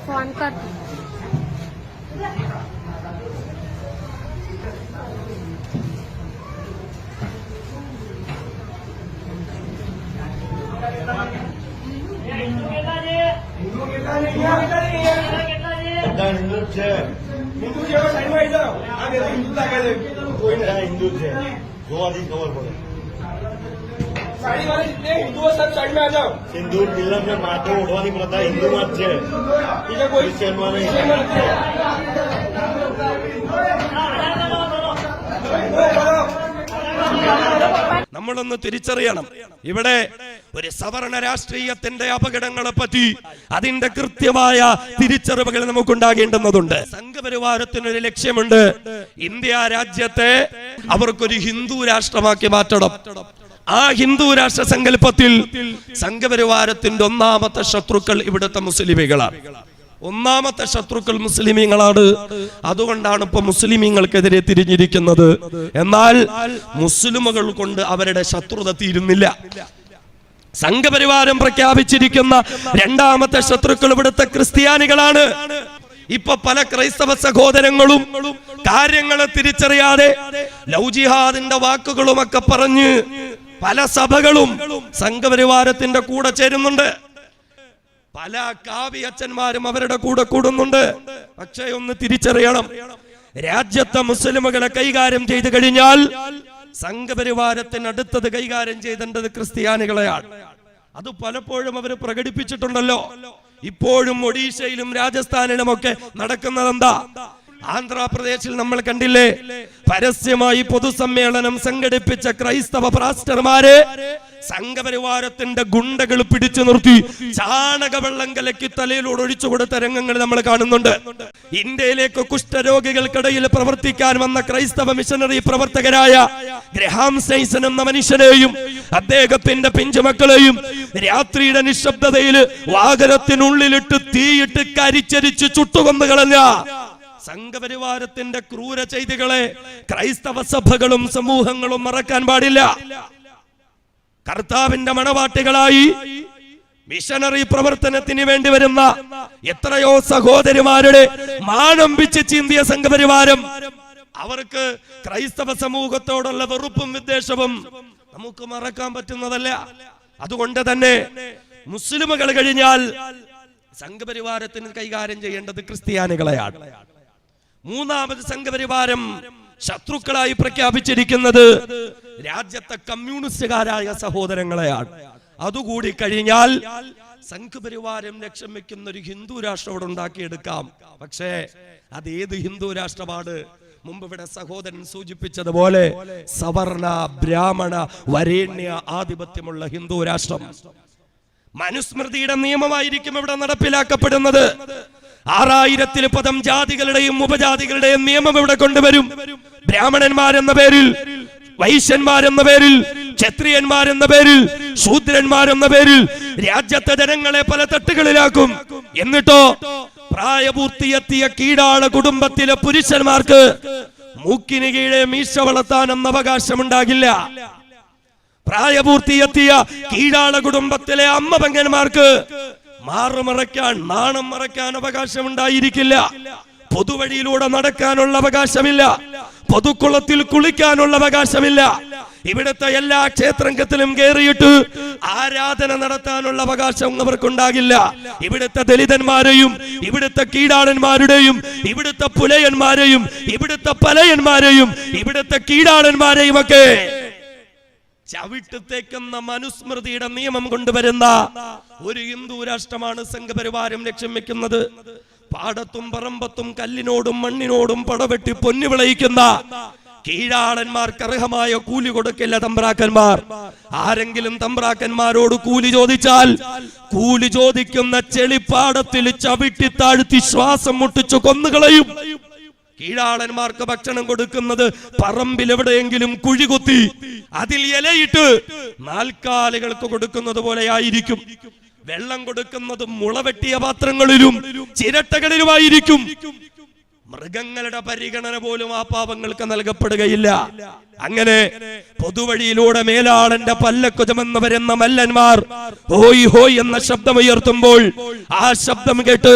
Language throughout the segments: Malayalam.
फोन कर हिंदू છે સાઈડમાં આવી જાઓ. આ બે હિન્દુ લાગે છે. કોઈ ને હિન્દુ છે જોવાથી ખબર પડે. સાડી વાળા जितने हिंदू सब साइड में आ जाओ. सिंदूर तिलक में माथे ओढ़વાની પ્રથા હિન્દુમાં જ છે. બીજા કોઈ ક્રિશ્ચનમાં નહીં. നമ്മളൊന്ന് തിരിച്ചറിയണം. ഇവിടെ ഒരു സവർണ രാഷ്ട്രീയത്തിന്റെ അപകടങ്ങളെ പറ്റി അതിന്റെ കൃത്യമായ തിരിച്ചറിവുകൾ നമുക്കുണ്ടാകേണ്ടുന്നതുണ്ട്. സംഘപരിവാരത്തിനൊരു ലക്ഷ്യമുണ്ട്. ഇന്ത്യ രാജ്യത്തെ അവർക്കൊരു ഹിന്ദു രാഷ്ട്രമാക്കി മാറ്റണം. ആ ഹിന്ദു രാഷ്ട്ര സങ്കല്പത്തിൽ സംഘപരിവാരത്തിന്റെ ഒന്നാമത്തെ ശത്രുക്കൾ ഇവിടുത്തെ മുസ്ലിമീങ്ങളാണ്. ഒന്നാമത്തെ ശത്രുക്കൾ മുസ്ലിമീങ്ങളാണ്. അതുകൊണ്ടാണ് ഇപ്പൊ മുസ്ലിമീങ്ങൾക്കെതിരെ തിരിഞ്ഞിരിക്കുന്നത്. എന്നാൽ മുസ്ലിമുകൾ കൊണ്ട് അവരുടെ ശത്രുത തീരുന്നില്ല. സംഘപരിവാരം പ്രഖ്യാപിച്ചിരിക്കുന്ന രണ്ടാമത്തെ ശത്രുക്കൾ ഇവിടുത്തെ ക്രിസ്ത്യാനികളാണ്. ഇപ്പൊ പല ക്രൈസ്തവ സഹോദരങ്ങളും കാര്യങ്ങളെ തിരിച്ചറിയാതെ ലൗ ജിഹാദിന്റെ വാക്കുകളുമൊക്കെ പറഞ്ഞ് പല സഭകളും സംഘപരിവാരത്തിന്റെ കൂടെ ചേരുന്നുണ്ട്. പല കാവ്യച്ഛന്മാരും അവരുടെ കൂടെ കൂടുന്നുണ്ട്. പക്ഷേ ഒന്ന് തിരിച്ചറിയണം, രാജ്യത്തെ മുസ്ലിമുകളെ കൈകാര്യം ചെയ്തു കഴിഞ്ഞാൽ സംഘപരിവാരത്തിന് അടുത്തത് കൈകാര്യം ചെയ്തേണ്ടത് ക്രിസ്ത്യാനികളെയാണ്. അത് പലപ്പോഴും അവർ പ്രകടിപ്പിച്ചിട്ടുണ്ടല്ലോ. ഇപ്പോഴും ഒഡീഷയിലും രാജസ്ഥാനിലുമൊക്കെ നടക്കുന്നതെന്താ? ആന്ധ്രാപ്രദേശിൽ നമ്മൾ കണ്ടില്ലേ, പരസ്യമായി പൊതുസമ്മേളനം സംഘടിപ്പിച്ച ക്രൈസ്തവ പാസ്റ്റർമാരെ സംഘപരിവാരത്തിന്റെ ഗുണ്ടകൾ പിടിച്ചു നിർത്തി ചാണകവെള്ളം കലക്കി തലയിലൂടെ ഒഴിച്ചു കൊടുത്ത രംഗങ്ങൾ നമ്മൾ കാണുന്നുണ്ട്. ഇന്ത്യയിലേക്ക് കുഷ്ഠരോഗികൾക്കിടയിൽ പ്രവർത്തിക്കാൻ വന്ന ക്രൈസ്തവ മിഷനറി പ്രവർത്തകരായ ഗ്രഹാം സ്നൈസൺ എന്ന മനുഷ്യനെയും അദ്ദേഹത്തിന്റെ പിഞ്ചുമക്കളെയും രാത്രിയുടെ നിശബ്ദതയിൽ വാഹനത്തിനുള്ളിലിട്ട് തീയിട്ട് കരിച്ചരിച്ച് ചുട്ടുകൊന്നു കളഞ്ഞ സംഘപരിവാരത്തിന്റെ ക്രൂര ചെയ്തികളെ ക്രൈസ്തവ സഭകളും സമൂഹങ്ങളും മറക്കാൻ പാടില്ല. കർത്താവിന്റെ മണവാട്ടികളായി മിഷനറി പ്രവർത്തനത്തിന് വേണ്ടി വരുന്ന എത്രയോ സഹോദരിമാരുടെ മാനം പിച്ച് ചീന്തിയ സംഘപരിവാരം അവർക്ക് ക്രൈസ്തവ സമൂഹത്തോടുള്ള വെറുപ്പും വിദ്വേഷവും നമുക്ക് മറക്കാൻ പറ്റുന്നതല്ല. അതുകൊണ്ട് തന്നെ മുസ്ലിമുകൾ കഴിഞ്ഞാൽ സംഘപരിവാരത്തിന് കൈകാര്യം ചെയ്യേണ്ടത് ക്രിസ്ത്യാനികളെയാണ്. മൂന്നാമത് സംഘപരിവാരം ശത്രുക്കളായി പ്രഖ്യാപിച്ചിരിക്കുന്നത് രാജ്യത്തെ കമ്മ്യൂണിസ്റ്റുകാരായ സഹോദരങ്ങളെയാണ്. അതുകൂടി കഴിഞ്ഞാൽ സംഘപരിവാരം ലക്ഷ്യം വെക്കുന്ന ഒരു ഹിന്ദു രാഷ്ട്രം ഇവിടെ ഉണ്ടാക്കിയെടുക്കാം. പക്ഷേ അത് ഏത് ഹിന്ദു രാഷ്ട്രമാണ്? മുമ്പ് ഇവിടെ സഹോദരൻ സൂചിപ്പിച്ചതുപോലെ സവർണ ബ്രാഹ്മണ വരേണ്യ ആധിപത്യമുള്ള ഹിന്ദു രാഷ്ട്രം. മനുസ്മൃതിയുടെ നിയമമായിരിക്കും ഇവിടെ നടപ്പിലാക്കപ്പെടുന്നത്. 6000-ൽ പദം ജാതികളുടെയും ഉപജാതികളുടെയും നിയമം ഇവിടെ കൊണ്ടുവരും. ബ്രാഹ്മണന്മാരെന്ന പേരിൽ, വൈശ്യന്മാരെന്ന പേരിൽ, ക്ഷത്രിയന്മാരെന്ന പേരിൽ, ശൂദ്രന്മാരെന്ന പേരിൽ രാജ്യത്തെ ജനങ്ങളെ പല തട്ടുകളിലാക്കും. എന്നിട്ടോ പ്രായപൂർത്തിയെത്തിയ കീഴാള കുടുംബത്തിലെ പുരുഷന്മാർക്ക് മൂക്കിന് കീഴെ മീശ വളർത്താനെന്ന അവകാശമുണ്ടാകില്ല. പ്രായപൂർത്തിയെത്തിയ കീഴാള കുടുംബത്തിലെ അമ്മ പെങ്ങന്മാർക്ക് മാറുമറയ്ക്കാൻ, നാണം മറയ്ക്കാൻ അവകാശമുണ്ടായിരിക്കില്ല. പൊതുവഴിയിലൂടെ നടക്കാനുള്ള അവകാശമില്ല. പൊതുക്കുളത്തിൽ കുളിക്കാനുള്ള അവകാശമില്ല. ഇവിടുത്തെ എല്ലാ ക്ഷേത്രത്തിലും കയറിയിട്ട് ആരാധന നടത്താനുള്ള അവകാശം അവർക്കുണ്ടാകില്ല. ഇവിടുത്തെ ദലിതന്മാരെയും ഇവിടുത്തെ കീഴാളന്മാരുടെയും ഇവിടുത്തെ പുലയന്മാരെയും ഇവിടുത്തെ പലയന്മാരെയും ഇവിടുത്തെ കീഴാളന്മാരെയും ഒക്കെ ചവിട്ടുത്തേക്കുന്ന മനുസ്മൃതിയുടെ നിയമം കൊണ്ടുവരുന്ന ഒരു ഹിന്ദു രാഷ്ട്രമാണ് സംഘപരിവാരം ലക്ഷ്യം വെക്കുന്നത്. പാടത്തും പറമ്പത്തും കല്ലിനോടും മണ്ണിനോടും പടവെട്ടി പൊന്നു വിളയിക്കുന്ന കീഴാളന്മാർക്ക് അർഹമായ കൂലി കൊടുക്കില്ല തമ്പ്രാക്കന്മാർ. ആരെങ്കിലും തമ്പ്രാക്കന്മാരോട് കൂലി ചോദിച്ചാൽ കൂലി ചോദിക്കുന്ന ചെളിപ്പാടത്തിൽ ചവിട്ടി താഴ്ത്തി ശ്വാസം മുട്ടിച്ചു കൊന്നുകളയും. കീഴാളന്മാർക്ക് ഭക്ഷണം കൊടുക്കുന്നത് പറമ്പിൽ എവിടെയെങ്കിലും കുഴികുത്തി അതിൽ ഇലയിട്ട് നാൽക്കാലികൾക്ക് കൊടുക്കുന്നത് പോലെയായിരിക്കും. വെള്ളം കൊടുക്കുന്നത് മുളവെട്ടിയ പാത്രങ്ങളിലും ചിരട്ടകളിലുമായിരിക്കും. മൃഗങ്ങളുടെ പരിഗണന പോലും ആ പാവങ്ങൾക്ക് നൽകപ്പെടുകയില്ല. അങ്ങനെ പൊതുവഴിയിലൂടെ മേലാളന്റെ പല്ലക്ക് ചുമന്ന് വരുന്ന മല്ലന്മാർ ഹോയ് ഹോയ് എന്ന ശബ്ദമുയർത്തുമ്പോൾ ആ ശബ്ദം കേട്ട്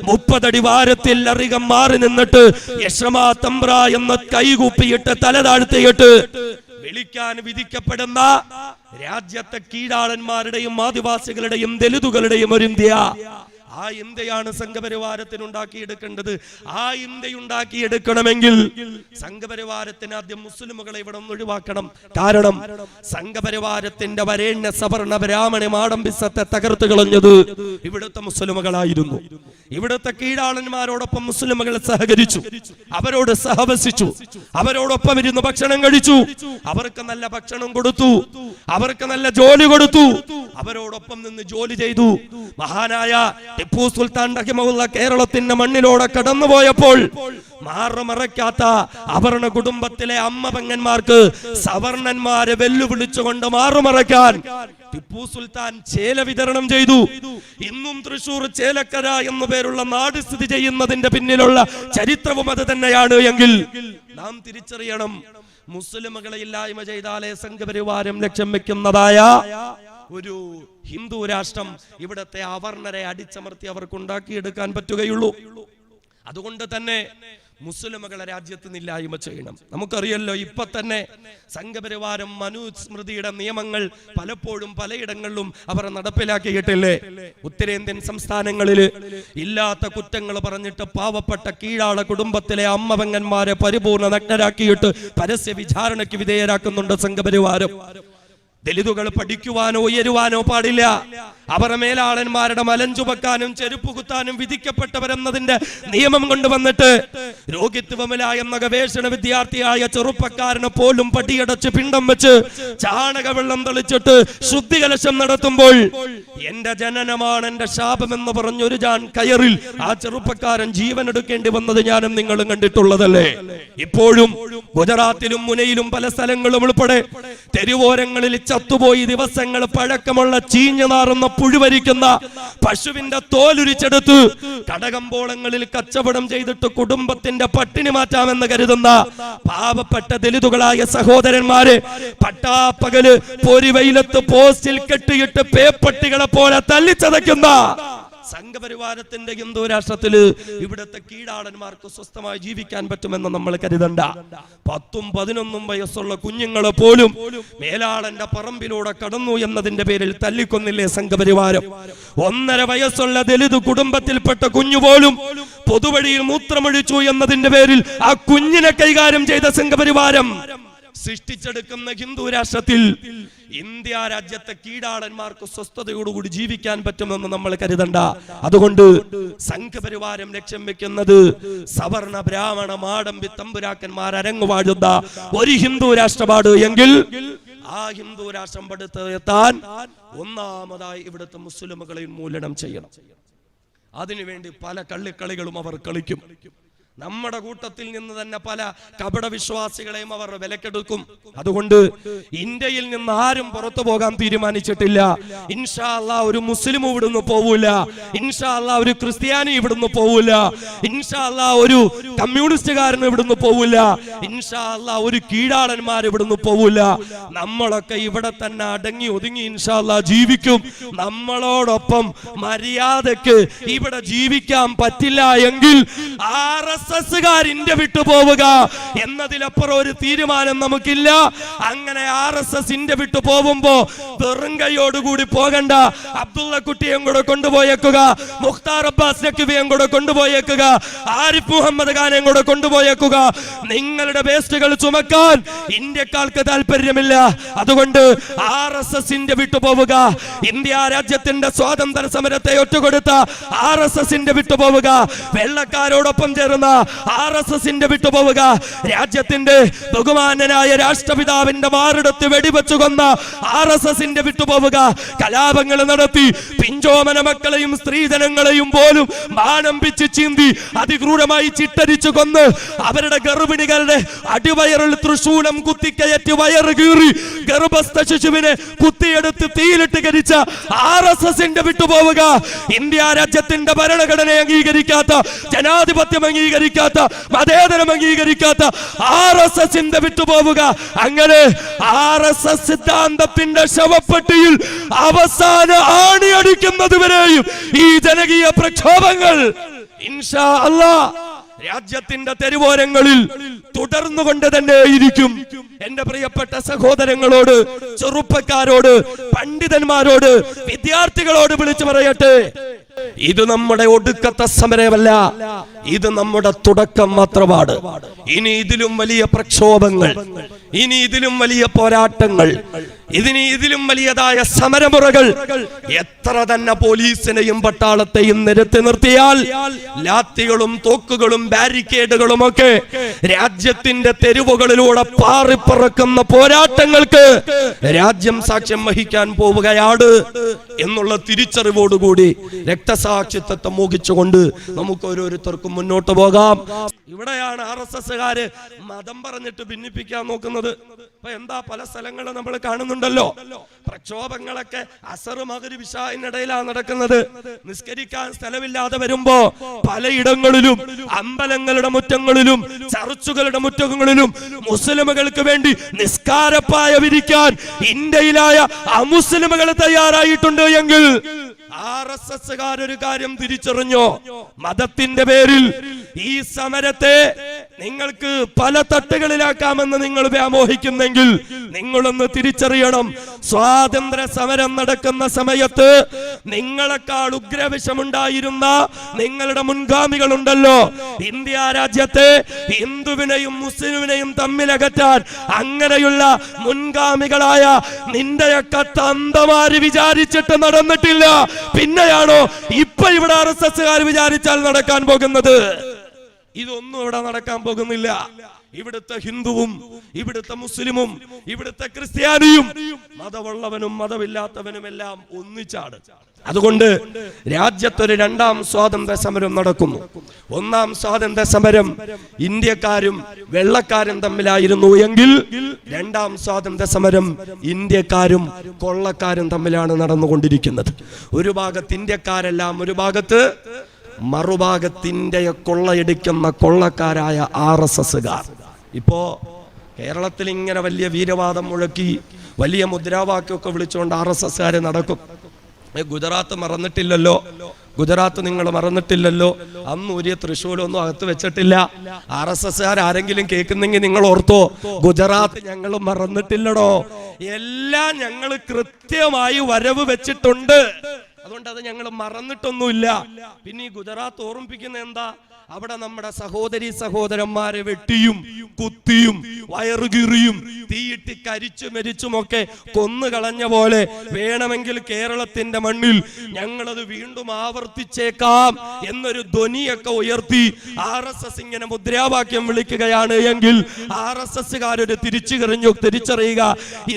30 അടി വാരത്തിൽ അധികം മാറി നിന്നിട്ട് യശമാ തമ്പ്ര എന്ന കൈകൂപ്പിയിട്ട് തല താഴ്ത്തിയിട്ട് വിളിക്കാൻ വിധിക്കപ്പെടുന്ന രാജ്യത്തെ കീഴാളന്മാരുടെയും ആദിവാസികളുടെയും ദലിതുകളുടെയും ഒരു ഇന്ത്യ. ആ ഇന്ത്യയാണ് സംഘപരിവാരത്തിന് ഉണ്ടാക്കിയെടുക്കേണ്ടത്. ആ ഇന്ത്യ ഉണ്ടാക്കിയെടുക്കണമെങ്കിൽ സംഘപരിവാരത്തിന് ആദ്യം മുസ്ലിമുകളെ ഇവിടെ ഒന്ന് ഒഴിവാക്കണം. കാരണം സംഘപരിവാരത്തിന്റെ വരേണ്യ സവർണ ബ്രാഹ്മണ മാടമ്പിസത്തെ തകർത്തു കളഞ്ഞത് ഇവിടുത്തെ മുസ്ലിമുകളായിരുന്നു. ഇവിടുത്തെ കീഴാളന്മാരോടൊപ്പം മുസ്ലിമുകൾ സഹകരിച്ചു, അവരോട് സഹവസിച്ചു, അവരോടൊപ്പം ഇരുന്ന് ഭക്ഷണം കഴിച്ചു, അവർക്ക് നല്ല ഭക്ഷണം കൊടുത്തു, അവർക്ക് നല്ല ജോലി കൊടുത്തു, അവരോടൊപ്പം നിന്ന് ജോലി ചെയ്തു. മഹാനായ ടിപ്പു സുൽത്താൻ റഹിമഹുള്ള കേരളത്തിന്റെ മണ്ണിലൂടെ കടന്നുപോയപ്പോൾ മാറുമറയ്ക്കാത്ത അവർണ കുടുംബത്തിലെ അമ്മ പെങ്ങന്മാർക്ക് സവർണന്മാരെ വെല്ലുവിളിച്ചുകൊണ്ട് മാറുമറയ്ക്കാൻ ടിപ്പു സുൽത്താൻ ചേല വിതരണം ചെയ്തു. ഇന്നും തൃശൂർ ചേലക്കര എന്നു പേരുള്ള നാട് സ്ഥിതി ചെയ്യുന്നതിന്റെ പിന്നിലുള്ള ചരിത്രവും അത് തന്നെയാണ് എങ്കിൽ നാം തിരിച്ചറിയണം, മുസ്ലിമുകളെ ഇല്ലായ്മ ചെയ്താലേ സംഘപരിവാരം ലക്ഷ്യം വെക്കുന്നതായ ഒരു ഹിന്ദു രാഷ്ട്രം ഇവിടത്തെ അവർണരെ അടിച്ചമർത്തി അവർക്ക് ഉണ്ടാക്കിയെടുക്കാൻ പറ്റുകയുള്ളൂ. അതുകൊണ്ട് തന്നെ മുസ്ലിമുകളെ രാജ്യത്ത് നിന്നില്ലായ്മ ചെയ്യണം. നമുക്കറിയല്ലോ, ഇപ്പൊ തന്നെ സംഘപരിവാരം മനുസ്മൃതിയുടെ നിയമങ്ങൾ പലപ്പോഴും പലയിടങ്ങളിലും അവർ നടപ്പിലാക്കിയിട്ടില്ലേ. ഉത്തരേന്ത്യൻ സംസ്ഥാനങ്ങളിൽ ഇല്ലാത്ത കുറ്റങ്ങൾ പറഞ്ഞിട്ട് പാവപ്പെട്ട കീഴാള കുടുംബത്തിലെ അമ്മപെങ്ങന്മാരെ പരിപൂർണ നഗ്നരാക്കിയിട്ട് പരസ്യ വിചാരണയ്ക്ക് വിധേയരാക്കുന്നുണ്ട് സംഘപരിവാരം. ദലിതുകൾ പഠിക്കുവാനോ ഉയരുവാനോ പാടില്ല. അവർ മേലാളന്മാരുടെ മലഞ്ചുമക്കാനും ചെരുപ്പ് കുത്താനും വിധിക്കപ്പെട്ടവരെന്നതിന്റെ നിയമം കൊണ്ടുവന്നിട്ട് രോഗിത്വമില എന്ന ഗവേഷണ വിദ്യാർത്ഥിയായ ചെറുപ്പക്കാരന് പോലും പടിയടച്ച് പിണ്ടം വെച്ച് ചാണകവെള്ളം തളിച്ചിട്ട് ശുദ്ധികലശം നടത്തുമ്പോൾ എന്റെ ജനനമാണ് എന്റെ ശാപമെന്ന് പറഞ്ഞൊരു ജാൻ കയറിൽ ആ ചെറുപ്പക്കാരൻ ജീവൻ എടുക്കേണ്ടി വന്നത് ഞാനും നിങ്ങളും കണ്ടിട്ടുള്ളതല്ലേ. ഇപ്പോഴും ഗുജറാത്തിലും മുനയിലും പല സ്ഥലങ്ങളും ഉൾപ്പെടെ തെരുവോരങ്ങളിൽ ചത്തുപോയി ദിവസങ്ങൾ പഴക്കമുള്ള ചീഞ്ഞു നാറുന്ന പുഴുവരിക്കുന്ന പശുവിന്റെ തോലുരിച്ചെടുത്ത് കടകമ്പോളങ്ങളിൽ കച്ചവടം ചെയ്തിട്ട് കുടുംബത്തിന്റെ പട്ടിണി മാറ്റാമെന്ന് കരുതുന്ന പാവപ്പെട്ട ദലിതുകളായ സഹോദരന്മാരെ പട്ടാപ്പകല് പൊരിവെയിലത്ത് പോസ്റ്റിൽ കെട്ടിയിട്ട് പേപ്പട്ടികളെ പോലെ തല്ലിച്ചതയ്ക്കുന്ന സംഘപരിവാരത്തിന്റെ ഹിന്ദു രാഷ്ട്രത്തില് ഇവിടുത്തെ കീഴാളന്മാർക്ക് സ്വസ്ഥമായി ജീവിക്കാൻ പറ്റുമെന്ന് നമ്മൾ കരുതണ്ട. 10ഉം 11ഉം വയസ്സുള്ള കുഞ്ഞുങ്ങളെ പോലും മേലാളന്റെ പറമ്പിലൂടെ കടന്നു എന്നതിന്റെ പേരിൽ തല്ലിക്കൊന്നില്ലേ സംഘപരിവാരം. 1.5 വയസ്സുള്ള ദലിത് കുടുംബത്തിൽപ്പെട്ട കുഞ്ഞുപോലും പൊതുവഴിയിൽ മൂത്രമൊഴിച്ചു എന്നതിന്റെ പേരിൽ ആ കുഞ്ഞിനെ കൈകാര്യം ചെയ്ത സംഘപരിവാരം സൃഷ്ടിച്ചെടുക്കുന്ന ഹിന്ദു രാഷ്ട്രത്തിൽ ഇന്ത്യ രാജ്യത്തെ കീഴാളന്മാർക്ക് സ്വസ്ഥതയോടുകൂടി ജീവിക്കാൻ പറ്റുമെന്ന് നമ്മൾ കരുതണ്ട. അതുകൊണ്ട് സംഘപരിവാരം ലക്ഷ്യം വെക്കുന്നത് സവർണ ബ്രാഹ്മണ മാടമ്പി തമ്പുരാക്കന്മാർ അരങ്ങുവാഴുന്ന ഒരു ഹിന്ദു രാഷ്ട്രപാട് എങ്കിൽ ആ ഹിന്ദു രാഷ്ട്രം പടുത്തെത്താൻ ഒന്നാമതായി ഇവിടുത്തെ മുസ്ലിമുകളെ ഉന്മൂലനം ചെയ്യണം. അതിനുവേണ്ടി പല കള്ളിക്കളികളും അവർ കളിക്കും. നമ്മുടെ കൂട്ടത്തിൽ നിന്ന് തന്നെ പല കപട വിശ്വാസികളെയും അവർ വിലക്കെടുക്കും. അതുകൊണ്ട് ഇന്ത്യയിൽ നിന്ന് ആരും പുറത്തു പോകാൻ തീരുമാനിച്ചിട്ടില്ല. ഇൻഷാ അല്ലാഹ് ഒരു മുസ്ലിം ഇവിടുന്ന് പോവൂല, ഇൻഷാ അല്ലാഹ് ഒരു ക്രിസ്ത്യാനി ഇവിടുന്ന് പോവൂല, ഇൻഷാ അല്ലാഹ് ഒരു കമ്മ്യൂണിസ്റ്റുകാരൻ ഇവിടുന്ന് പോവൂല, ഇൻഷാ അല്ലാഹ് ഒരു കീഴാളന്മാർ ഇവിടുന്ന് പോവൂല. നമ്മളൊക്കെ ഇവിടെ തന്നെ അടങ്ങി ഒതുങ്ങി ഇൻഷാ അല്ലാഹ് ജീവിക്കും. നമ്മളോടൊപ്പം മര്യാദക്ക് ഇവിടെ ജീവിക്കാൻ പറ്റില്ല എങ്കിൽ ഇന്ത്യ വിട്ടു പോവുക എന്നതിലപ്പുറം ഒരു തീരുമാനം നമുക്കില്ല. അങ്ങനെ RSS ഇന്ത്യ വിട്ടു പോകുമ്പോ വെറും കൈയോടുകൂടി പോകണ്ട. അബ്ദുള്ള കുട്ടിയും കൂടെ കൊണ്ടുപോയേക്കുക, മുഖ്താർ അബ്ബാസ് നഖ്വിയും കൂടെ കൊണ്ടുപോയേക്കുക, ആരിഫ് മുഹമ്മദ് ഖാനെയും കൂടെ കൊണ്ടുപോയേക്കുക. നിങ്ങളുടെ വേസ്റ്റുകൾ ചുമക്കാൻ ഇന്ത്യക്കാർക്ക് താല്പര്യമില്ല. അതുകൊണ്ട് RSS ഇന്ത്യ വിട്ടു പോവുക. ഇന്ത്യ രാജ്യത്തിന്റെ സ്വാതന്ത്ര്യ സമരത്തെ ഒറ്റുകൊടുത്ത RSS ഇന്ത്യ വിട്ടു പോവുക. വെള്ളക്കാരോടൊപ്പം ചേർന്ന RSS വിട്ടുപോവുക. രാജ്യത്തിന്റെ ബഹുമാനനായ രാഷ്ട്രപിതാവിന്റെ മാറിടത്ത് വെടിവെച്ചു കൊന്ന RSS വിട്ടുപോവുക. കലാപങ്ങൾ നടത്തി പിഞ്ചോമന മക്കളെയും സ്ത്രീജനങ്ങളെയും പോലും മാനം പിച്ച് ചീന്തി അതിക്രൂരമായി ചിട്ടരിച്ചു കൊന്ന് അവരുടെ ഗർഭിണികളുടെ അടിവയറിൽ തൃശൂലം കുത്തിക്കയറ്റി വയറ് കീറി ഗർഭസ്ഥ ശിശുവിനെ കുത്തിയെടുത്ത് തീയിലിട്ട് കരിച്ച RSS വിട്ടുപോവുക. ഇന്ത്യ രാജ്യത്തിന്റെ ഭരണഘടനയെ അംഗീകരിക്കാത്ത, ജനാധിപത്യം അംഗീകരിക്കാത്ത അംഗീകരിക്കാത്ത, മതേതരം അംഗീകരിക്കാത്ത RSSന്റെ വിട്ടുപോവുക. അങ്ങനെ RSS സിദ്ധാന്തത്തിന്റെ ശവപ്പെട്ടിയിൽ അവസാന ആണിയടിക്കുന്നത് വരെയും ഈ ജനകീയ പ്രക്ഷോഭങ്ങൾ ഇൻഷാ അല്ലാഹ് രാജ്യത്തിന്റെ തെരുവോരങ്ങളിൽ തുടർന്നുകൊണ്ട് തന്നെയിരിക്കും. എന്റെ പ്രിയപ്പെട്ട സഹോദരങ്ങളോട്, ചെറുപ്പക്കാരോട്, പണ്ഡിതന്മാരോട്, വിദ്യാർത്ഥികളോട് വിളിച്ചു പറയട്ടെ, ഇത് നമ്മുടെ ഒടുക്കത്തെ സമരമല്ല, ഇത് നമ്മുടെ തുടക്കം മാത്രമാണ്. ഇനി ഇതിലും വലിയ പ്രക്ഷോഭങ്ങൾ, ഇനി ഇതിലും വലിയ പോരാട്ടങ്ങൾ, ഇതിലും വലിയതായ സമരമുറകൾ എത്ര തന്നെ പോലീസിനെയും പട്ടാളത്തെയും നിരത്തി നിർത്തിയാൽ, ലാത്തികളും തോക്കുകളും ബാരിക്കേഡുകളും ഒക്കെ രാജ്യത്തിന്റെ തെരുവുകളിലൂടെ പാറിപ്പറക്കുന്ന പോരാട്ടങ്ങൾക്ക് രാജ്യം സാക്ഷ്യം വഹിക്കാൻ പോവുകയാണ് എന്നുള്ള തിരിച്ചറിവോടുകൂടി രക്തസാക്ഷിത്വത്തെ മോഹിച്ചുകൊണ്ട് നമുക്ക് ഓരോരുത്തർക്കും മുന്നോട്ട് പോകാം. ഇവിടെയാണ് RSSകാര് മതം പറഞ്ഞിട്ട് ഭിന്നിപ്പിക്കാൻ നോക്കുന്നത്. അപ്പൊ എന്താ പല സ്ഥലങ്ങളും നമ്മൾ കാണുന്നുണ്ടല്ലോ, പ്രക്ഷോഭങ്ങളൊക്കെ അസർ മഗ്രിബ് ഇശാഇനിടയിലാണ് നടക്കുന്നത്. നിസ്കരിക്കാൻ സ്ഥലമില്ലാതെ വരുമ്പോ പലയിടങ്ങളിലും, അമ്പലങ്ങളുടെ മുറ്റങ്ങളിലും, ചർച്ചുകളുടെ മുറ്റങ്ങളിലും മുസ്ലിമുകൾക്ക് വേണ്ടി നിസ്കാരപ്പായ വിരിക്കാൻ ഇന്ത്യയിലായ അമുസ്ലിമുകൾ തയ്യാറായിട്ടുണ്ട് എങ്കിൽ RSSകാരൊരു കാര്യം തിരിച്ചറിഞ്ഞോ, മതത്തിന്റെ പേരിൽ ഈ സമരത്തെ നിങ്ങൾക്ക് പല തട്ടുകളിലാക്കാമെന്ന് നിങ്ങൾ വ്യാമോഹിക്കുന്നെങ്കിൽ നിങ്ങളൊന്ന് തിരിച്ചറിയണം, സ്വാതന്ത്ര്യ സമരം നടക്കുന്ന സമയത്ത് നിങ്ങളെക്കാൾ ഉഗ്രവിഷമുണ്ടായിരുന്ന നിങ്ങളുടെ മുൻഗാമികളുണ്ടല്ലോ, ഇന്ത്യ രാജ്യത്തെ ഹിന്ദുവിനെയും മുസ്ലിമിനെയും തമ്മിലകറ്റാൻ അങ്ങനെയുള്ള മുൻഗാമികളായ നിന്റെയൊക്കെ തന്തമാര് വിചാരിച്ചിട്ട് നടന്നിട്ടില്ല. പിന്നെയാണോ ഇപ്പൊ ഇവിടെ RSSകാർ വിചാരിച്ചാൽ നടക്കാൻ പോകുന്നത്? ഇതൊന്നും ഇവിടെ നടക്കാൻ പോകുന്നില്ല. ഇവിടുത്തെ ഹിന്ദുവും, ഇവിടുത്തെ മുസ്ലിമും, ഇവിടുത്തെ ക്രിസ്ത്യാനിയും, മതമുള്ളവനും മതമില്ലാത്തവനും എല്ലാം ഒന്നിച്ചാണ്. അതുകൊണ്ട് രാജ്യത്തൊരു രണ്ടാം സ്വാതന്ത്ര്യ സമരം നടക്കുന്നു. ഒന്നാം സ്വാതന്ത്ര്യ സമരം ഇന്ത്യക്കാരും വെള്ളക്കാരും തമ്മിലായിരുന്നു എങ്കിൽ രണ്ടാം സ്വാതന്ത്ര്യ സമരം ഇന്ത്യക്കാരും കൊള്ളക്കാരും തമ്മിലാണ് നടന്നുകൊണ്ടിരിക്കുന്നത്. ഒരു ഭാഗത്ത് ഇന്ത്യക്കാരെല്ലാം, ഒരു ഭാഗത്ത് മറുഭാഗത്തിന്റെ കൊള്ളയടിക്കുന്ന കൊള്ളക്കാരായ RSSകാർ. ഇപ്പോ കേരളത്തിൽ ഇങ്ങനെ വലിയ വീരവാദം മുഴക്കി വലിയ മുദ്രാവാക്യമൊക്കെ വിളിച്ചുകൊണ്ട് RSSകാര് നടക്കും. ഗുജറാത്ത് മറന്നിട്ടില്ലല്ലോ, ഗുജറാത്ത് നിങ്ങൾ മറന്നിട്ടില്ലല്ലോ, അന്ന് ഒരു തൃശ്ശൂലൊന്നും അകത്ത് വെച്ചിട്ടില്ല. RSSകാർ ആരെങ്കിലും കേൾക്കുന്നെങ്കിൽ നിങ്ങൾ ഓർത്തോ, ഗുജറാത്ത് ഞങ്ങൾ മറന്നിട്ടില്ലടോ, എല്ലാം ഞങ്ങൾ കൃത്യമായി വരവ് വെച്ചിട്ടുണ്ട്. അതുകൊണ്ട് അത് ഞങ്ങൾ മറന്നിട്ടൊന്നുമില്ല. പിന്നെ ഈ ഗുജറാത്ത് ഓർമ്മിപ്പിക്കുന്ന എന്താ, അവിടെ നമ്മുടെ സഹോദരി സഹോദരന്മാരെ വെട്ടിയും കുത്തിയും വയറുകീറിയും തീയിട്ട് കരിച്ചു മരിച്ചുമൊക്കെ കൊന്നുകളഞ്ഞ പോലെ വേണമെങ്കിൽ കേരളത്തിന്റെ മണ്ണിൽ ഞങ്ങളത് വീണ്ടും ആവർത്തിച്ചേക്കാം എന്നൊരു ധ്വനിയൊക്കെ ഉയർത്തി RSS ഇങ്ങനെ മുദ്രാവാക്യം വിളിക്കുകയാണ് എങ്കിൽ RSSകാരൊരു തിരിച്ചറിയുക,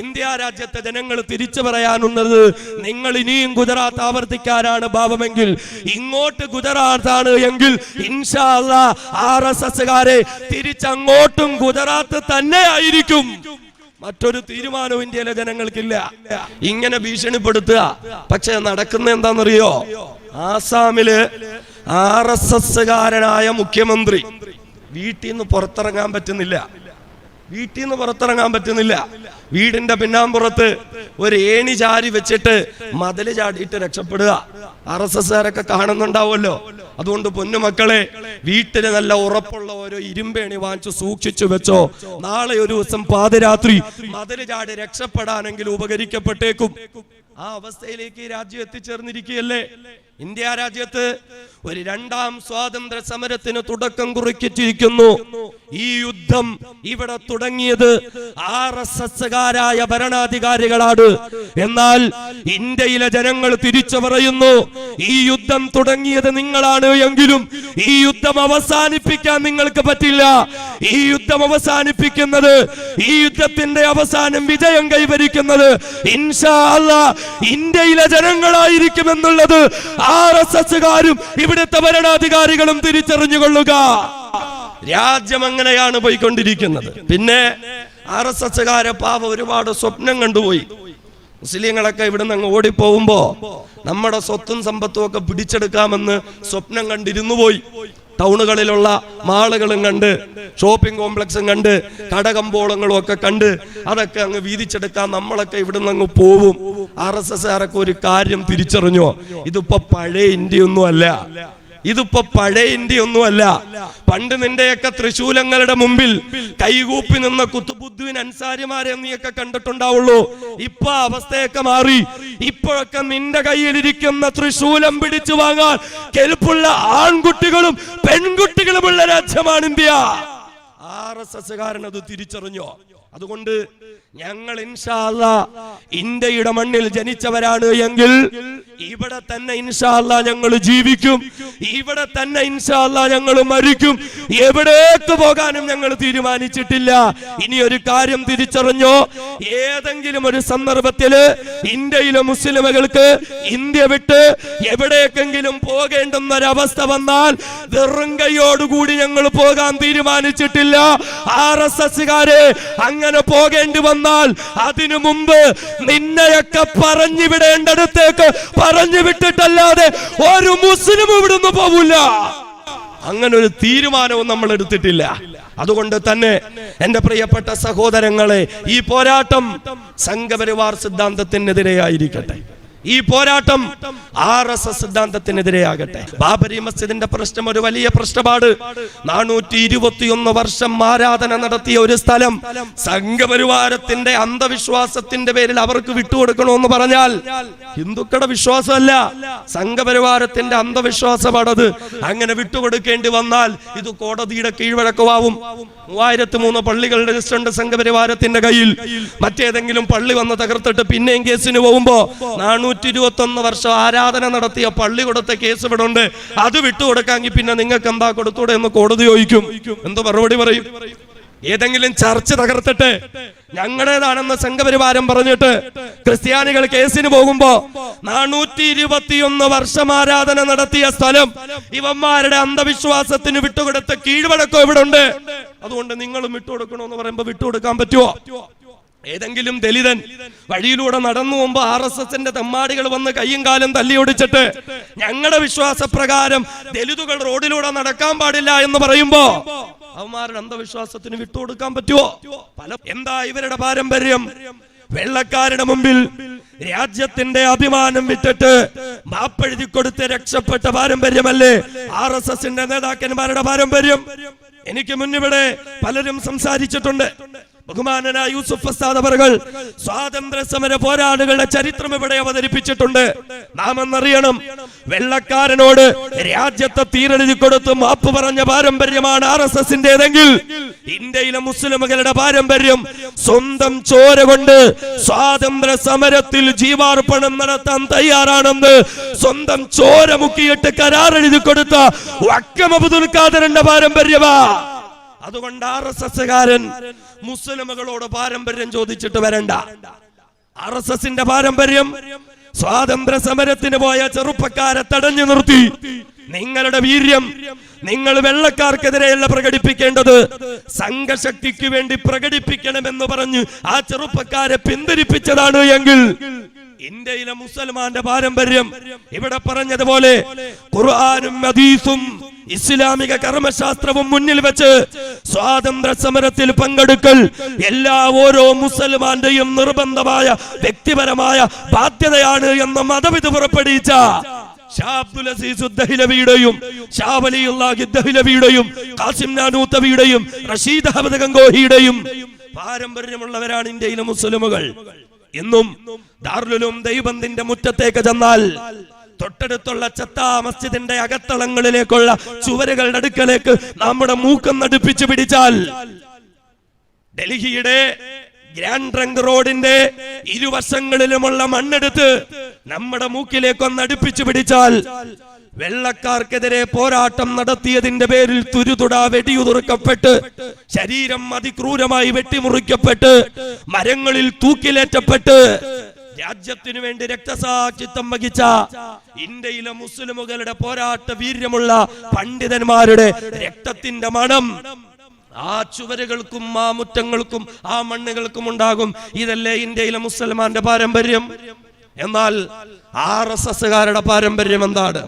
ഇന്ത്യ രാജ്യത്തെ ജനങ്ങൾ തിരിച്ചു പറയാനുള്ളത്, നിങ്ങൾ ഇനിയും ഗുജറാത്ത് ആവർത്തിക്കാനാണ് ഭാവമെങ്കിൽ, ഇങ്ങോട്ട് ഗുജറാത്താണ് എങ്കിൽ RSSകാരെ തിരിച്ചങ്ങോട്ടും ഗുജറാത്ത് തന്നെ ആയിരിക്കും. മറ്റൊരു തീരുമാനവും ഇന്ത്യയിലെ ജനങ്ങൾക്കില്ല. ഇങ്ങനെ ഭീഷണിപ്പെടുത്തുക. പക്ഷെ നടക്കുന്ന എന്താണെന്നറിയോ, ആസാമില് RSSകാരനായ മുഖ്യമന്ത്രി വീട്ടിൽ നിന്ന് പുറത്തിറങ്ങാൻ പറ്റുന്നില്ല. വീടിന്റെ പിന്നാമ്പുറത്ത് ഒരു ഏണി ചാരി വെച്ചിട്ട് മതില് ചാടിയിട്ട് രക്ഷപ്പെടുക. RSSകാരൊക്കെ കാണുന്നുണ്ടാവുമല്ലോ. അതുകൊണ്ട് പൊന്നുമക്കളെ, വീട്ടില് നല്ല ഉറപ്പുള്ള ഓരോ ഇരുമ്പേണി വാങ്ങിച്ചു സൂക്ഷിച്ചു വെച്ചോ. നാളെ ഒരു ദിവസം പാതിരാത്രി മതില് ചാടി രക്ഷപ്പെടാനെങ്കിലും ഉപകരിക്കപ്പെട്ടേക്കും. ആ അവസ്ഥയിലേക്ക് രാജ്യം എത്തിച്ചേർന്നിരിക്കുകയല്ലേ. ഇന്ത്യ രാജ്യത്ത് ഒരു രണ്ടാം സ്വാതന്ത്ര്യ സമരത്തിന് തുടക്കം കുറിച്ചിരിക്കുന്നു. ഈ യുദ്ധം ഇവിടെ തുടങ്ങിയത് RSSകാരായ ഭരണാധികാരികളാണ്. എന്നാൽ ഇന്ത്യയിലെ ജനങ്ങൾ തിരിച്ചു പറയുന്നു, ഈ യുദ്ധം തുടങ്ങിയത് നിങ്ങളാണ് എങ്കിലും ഈ യുദ്ധം അവസാനിപ്പിക്കാൻ നിങ്ങൾക്ക് പറ്റില്ല. ഈ യുദ്ധം അവസാനിപ്പിക്കുന്നത്, ഈ യുദ്ധത്തിന്റെ അവസാനം വിജയം കൈവരിക്കുന്നത് ഇൻഷാ അല്ലാഹ് ഇന്ത്യയിലെ ജനങ്ങളായിരിക്കുമെന്നുള്ളത് RSSകാരും ഇവിടുത്തെ ഭരണാധികാരികളും തിരിച്ചറിഞ്ഞുകൊള്ളുക. രാജ്യം അങ്ങനെയാണ് പോയിക്കൊണ്ടിരിക്കുന്നത്. പിന്നെ RSSകാരെ പാവ ഒരുപാട് സ്വപ്നം കണ്ടുപോയി. മുസ്ലിങ്ങളൊക്കെ ഇവിടുന്ന് അങ്ങ് ഓടിപ്പോകുമ്പോ നമ്മുടെ സ്വത്തും സമ്പത്തും ഒക്കെ പിടിച്ചെടുക്കാമെന്ന് സ്വപ്നം കണ്ടിരുന്നു പോയി. ടൗണുകളിലുള്ള മാളുകളും കണ്ട്, ഷോപ്പിംഗ് കോംപ്ലക്സും കണ്ട്, കടകമ്പോളങ്ങളും ഒക്കെ കണ്ട് അതൊക്കെ അങ്ങ് വീതിച്ചെടുക്കാൻ നമ്മളൊക്കെ ഇവിടുന്ന് അങ്ങ് പോവും. RSSകാരൊക്കെ ഒരു കാര്യം തിരിച്ചറിഞ്ഞോ? ഇതിപ്പോ പഴയ ഇന്ത്യയൊന്നും അല്ല, ഇതിപ്പോ പഴയ ഇന്ത്യയൊന്നുമല്ല. പണ്ട് നിന്റെയൊക്കെ തൃശൂലങ്ങളുടെ മുമ്പിൽ കൈകൂപ്പി നിന്ന കുത്തുബുദ്ദീൻ അൻസാരിമാരെ നീയൊക്കെ കണ്ടിട്ടുണ്ടാവുള്ളൂ. ഇപ്പൊ അവസ്ഥയൊക്കെ മാറി. ഇപ്പോഴൊക്കെ നിന്റെ കയ്യിലിരിക്കുന്ന തൃശൂലം പിടിച്ചു വാങ്ങാൻ കെൽപ്പുള്ള ആൺകുട്ടികളും പെൺകുട്ടികളുമുള്ള രാജ്യമാണ് ഇന്ത്യ. RSSകാരൻ അത് തിരിച്ചറിഞ്ഞോ? അതുകൊണ്ട് ഞങ്ങൾ ഇൻഷാ അല്ലാഹ് ഇന്ത്യയുടെ മണ്ണിൽ ജനിച്ചവരാണ് എങ്കിൽ ഇവിടെ തന്നെ ഇൻഷാ അല്ലാഹ് ഞങ്ങൾ ജീവിക്കും, ഇവിടെ തന്നെ ഇൻഷാ അല്ലാഹ് ഞങ്ങൾ മരിക്കും. എവിടേക്ക് പോകാനും ഞങ്ങൾ തീരുമാനിച്ചിട്ടില്ല. ഇനി ഒരു കാര്യം തിരിച്ചറിഞ്ഞോ? ഏതെങ്കിലും ഒരു സന്ദർഭത്തില് ഇന്ത്യയിലെ മുസ്ലിമുകൾക്ക് ഇന്ത്യ വിട്ട് എവിടേക്കെങ്കിലും പോകേണ്ടുന്ന ഒരവസ്ഥ വന്നാൽ വെറും കൈയോടുകൂടി ഞങ്ങൾ പോകാൻ തീരുമാനിച്ചിട്ടില്ല. RSSകാരെ അങ്ങനെ പോകേണ്ടി വന്നാൽ അതിനു മുമ്പ് നിന്നെയൊക്കെ പറഞ്ഞു വിടേണ്ടടുത്തേക്ക് പറഞ്ഞു വിട്ടിട്ടല്ലാതെ ഒരു മുസ്ലിം ഇവിടുന്ന് പോവില്ല. അങ്ങനെ ഒരു തീരുമാനവും നമ്മൾ എടുത്തിട്ടില്ല. അതുകൊണ്ട് തന്നെ എന്റെ പ്രിയപ്പെട്ട സഹോദരങ്ങളെ, ഈ പോരാട്ടം സംഘപരിവാർ സിദ്ധാന്തത്തിനെതിരെയായിരിക്കട്ടെ, ഈ പോരാട്ടം RSS സിദ്ധാന്തത്തിനെതിരെയാകട്ടെ. ബാബരി മസ്ജിദിന്റെ പ്രശ്നം ഒരു വലിയ പ്രശ്നമാണ്. 421 വർഷം ആരാധന നടത്തിയ ഒരു സ്ഥലം സംഘപരിവാരത്തിന്റെ അന്ധവിശ്വാസത്തിന്റെ പേരിൽ അവർക്ക് വിട്ടുകൊടുക്കണമെന്ന് പറഞ്ഞാൽ ഹിന്ദുക്കളുടെ വിശ്വാസമല്ല, സംഘപരിവാരത്തിന്റെ അന്ധവിശ്വാസമാണത്. അങ്ങനെ വിട്ടുകൊടുക്കേണ്ടി വന്നാൽ ഇത് കോടതിയുടെ കീഴ്വഴക്കമാവും. 3003 പള്ളികളുടെ ലിസ്റ്റുണ്ട് സംഘപരിവാരത്തിന്റെ കയ്യിൽ. മറ്റേതെങ്കിലും പള്ളി വന്ന് തകർത്തിട്ട് പിന്നെയും കേസിന് പോകുമ്പോ 421 വർഷം ആരാധന നടത്തിയ പള്ളി കൊടുത്ത കേസ് ഇവിടെ ഉണ്ട്, അത് വിട്ടുകൊടുക്കാമെങ്കിൽ പിന്നെ നിങ്ങൾക്ക് എന്താ കൊടുത്തൂടെ എന്ന് കോടതി ചോദിക്കും. എന്തോ മറുപടി പറയും? ഏതെങ്കിലും ചർച്ച് തകർത്തിട്ട് ഞങ്ങളുടേതാണെന്ന് സംഘപരിവാരം പറഞ്ഞിട്ട് ക്രിസ്ത്യാനികൾ കേസിന് പോകുമ്പോ 421 വർഷം ആരാധന നടത്തിയ സ്ഥലം ഇവന്മാരുടെ അന്ധവിശ്വാസത്തിന് വിട്ടുകൊടുത്ത കീഴ്വഴക്കം ഇവിടെ ഉണ്ട്, അതുകൊണ്ട് നിങ്ങളും വിട്ടുകൊടുക്കണമെന്ന് പറയുമ്പോ വിട്ടുകൊടുക്കാൻ പറ്റുമോ? ഏതെങ്കിലും ദലിതൻ വഴിയിലൂടെ നടന്നു പോകുമ്പോ RSSന്റെ തെമ്മാടികൾ വന്ന് കയ്യും കാലും തല്ലിയൊടിച്ചിട്ട് ഞങ്ങളുടെ വിശ്വാസപ്രകാരം ദലിതുകൾ റോഡിലൂടെ നടക്കാൻ പാടില്ല എന്ന് പറയുമ്പോ അവന്മാരുടെ അന്ധവിശ്വാസത്തിന് വിട്ടുകൊടുക്കാൻ പറ്റുമോ? എന്താ ഇവരുടെ പാരമ്പര്യം? വെള്ളക്കാരുടെ മുമ്പിൽ രാജ്യത്തിന്റെ അഭിമാനം വിട്ടിട്ട് മാപ്പെഴുതി കൊടുത്ത് രക്ഷപ്പെട്ട പാരമ്പര്യമല്ലേ RSSന്റെ നേതാക്കന്മാരുടെ പാരമ്പര്യം? എനിക്ക് മുന്നിവിടെ പലരും സംസാരിച്ചിട്ടുണ്ട്. ബഹുമാനനായ യൂസുഫ് ഉസ്താദ് അവറുകൾ സ്വാതന്ത്ര്യ സമര പോരാളികളുടെ ചരിത്രം ഇവിടെ അവതരിപ്പിച്ചിട്ടുണ്ട്. നാം എന്നറിയണം, വെള്ളക്കാരനോട് രാജ്യത്തെ തീരെഴുതി കൊടുത്ത് മാപ്പ് പറഞ്ഞ പാരമ്പര്യമാണ് RSSന്റേതെങ്കിൽ ഇന്ത്യയിലെ മുസ്ലിമുകളുടെ പാരമ്പര്യം സ്വന്തം ചോര കൊണ്ട് സ്വാതന്ത്ര്യ സമരത്തിൽ ജീവാർപ്പണം നടത്താൻ തയ്യാറാണെന്ന് സ്വന്തം ചോര മുക്കിയിട്ട് കരാറെഴുതി കൊടുത്ത വക്കം അബ്ദുൽ ഖാദറിന്റെ പാരമ്പര്യമാ. അതുകൊണ്ട് RSSകാരൻ മുസ്ലിമുകളോട് പാരമ്പര്യം ചോദിച്ചിട്ട് വരണ്ട. RSSന്റെ പാരമ്പര്യം സ്വാതന്ത്ര്യ സമരത്തിന് പോയ ചെറുപ്പക്കാരെ തടഞ്ഞു നിർത്തി നിങ്ങളുടെ വീര്യം നിങ്ങൾ വെള്ളക്കാർക്കെതിരെയല്ല പ്രകടിപ്പിക്കേണ്ടത്, സംഘശക്തിക്ക് വേണ്ടി പ്രകടിപ്പിക്കണമെന്ന് പറഞ്ഞ് ആ ചെറുപ്പക്കാരെ പിന്തിരിപ്പിച്ചതാണ് എങ്കിൽ ഇന്ത്യയിലെ മുസൽമാന്റെ പാരമ്പര്യം ഇവിടെ പറഞ്ഞതുപോലെ ഖുർആനും ഹദീസും ഇസ്ലാമിക കർമ്മശാസ്ത്രവും മുന്നിൽ വെച്ച് സ്വാതന്ത്ര്യ സമരത്തിൽ പങ്കെടുക്കൽ ഓരോ മുസൽമാന്റെയും നിർബന്ധമായ വ്യക്തിപരമായ ബാധ്യതയാണ് എന്ന മതവിധി പുറപ്പെടുവിച്ച ഷാ അബ്ദുൽ അസീസ് ഉദ്ദഹിലവിയുടെയും ഷാ വലിയുല്ലാഹി ഉദ്ദഹിലവിയുടെയും ഖാസിം നാനൂത്തവിയുടെയും റഷീദ് അഹമ്മദ് ഗംഗോഹിയുടെയും പാരമ്പര്യമുള്ളവരാണ് ഇന്ത്യയിലെ മുസ്ലിമുകൾ. ഇന്നും ദാറുൽ ഉലൂം ദൈവബന്ദിന്റെ മുറ്റത്തേക്ക് ചെന്നാൽ തൊട്ടടുത്തുള്ള ചത്താ മസ്ജിദിന്റെ അകത്തളങ്ങളിലേക്കുള്ള ചുവരുകളുടെ അടുക്കലേക്ക് നമ്മുടെ മൂക്കം നടുപ്പിച്ചു പിടിച്ചാൽ ഡൽഹിയുടെ ഗ്രാൻഡ് ട്രങ്ക് റോഡിന്റെ ഇരുവശങ്ങളിലുമുള്ള മണ്ണെടുത്ത് നമ്മുടെ മൂക്കിലേക്ക് ഒന്ന് അടുപ്പിച്ചു പിടിച്ചാൽ വെള്ളക്കാർക്കെതിരെ പോരാട്ടം നടത്തിയതിന്റെ പേരിൽ തുരുതുടാ വെടിയുതിർക്കപ്പെട്ട് ശരീരം അതിക്രൂരമായി വെട്ടിമുറിക്കപ്പെട്ട് മരങ്ങളിൽ തൂക്കിലേറ്റപ്പെട്ട് രാജ്യത്തിനു വേണ്ടി രക്തസാക്ഷിത്വം വഹിച്ച ഇന്ത്യയിലെ മുസ്ലിമുകളുടെ പോരാട്ട വീര്യമുള്ള പണ്ഡിതന്മാരുടെ രക്തത്തിന്റെ മണം ആ ചുവരുകൾക്കും ആ മുറ്റങ്ങൾക്കും ആ മണ്ണുകൾക്കും ഉണ്ടാകും. ഇതല്ലേ ഇന്ത്യയിലെ മുസൽമാന്റെ പാരമ്പര്യം? എന്നാൽ RSSകാരുടെ പാരമ്പര്യം എന്താണ്?